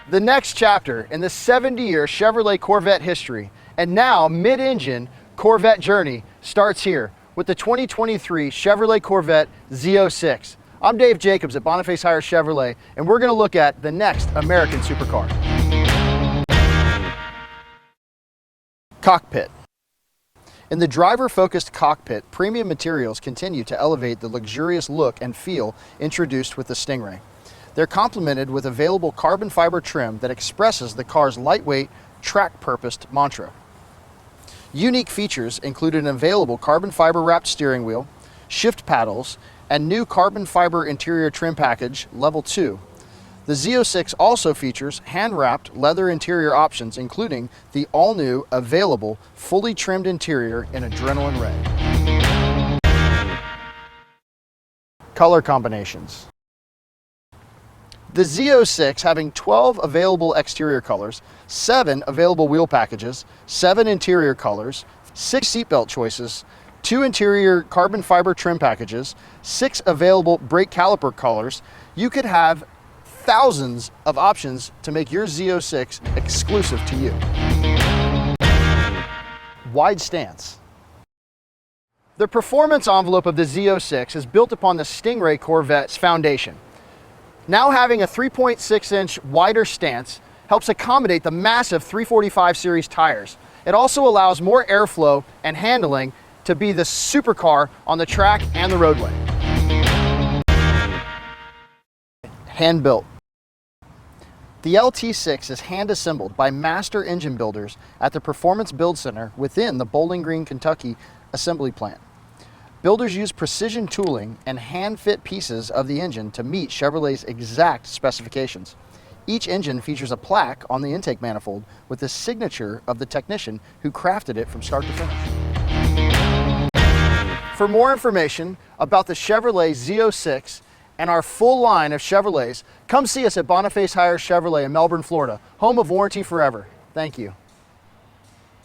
The next chapter in the 70-year Chevrolet Corvette history and now mid-engine Corvette journey starts here with the 2023 Chevrolet Corvette Z06. I'm Dave Jacobs at Boniface Hire Chevrolet, and we're going to look at the next American supercar. Cockpit. In the driver-focused cockpit, premium materials continue to elevate the luxurious look and feel introduced with the Stingray. They're complemented with available carbon fiber trim that expresses the car's lightweight, track-purposed mantra. Unique features include an available carbon fiber wrapped steering wheel, shift paddles, and new carbon fiber interior trim package level 2. The Z06 also features hand-wrapped leather interior options, including the all-new available fully trimmed interior in Adrenaline Red. Color combinations. The Z06 having 12 available exterior colors, 7 available wheel packages, 7 interior colors, 6 seatbelt choices, 2 interior carbon fiber trim packages, 6 available brake caliper colors. You could have thousands of options to make your Z06 exclusive to you. Wide stance. The performance envelope of the Z06 is built upon the Stingray Corvette's foundation. Now having a 3.6-inch wider stance helps accommodate the massive 345 series tires. It also allows more airflow and handling to be the supercar on the track and the roadway. Hand built. The LT6 is hand assembled by master engine builders at the Performance Build Center within the Bowling Green, Kentucky assembly plant. Builders use precision tooling and hand-fit pieces of the engine to meet Chevrolet's exact specifications. Each engine features a plaque on the intake manifold with the signature of the technician who crafted it from start to finish. For more information about the Chevrolet Z06 and our full line of Chevrolets, come see us at Boniface Hire Chevrolet in Melbourne, Florida, home of Warranty Forever. Thank you.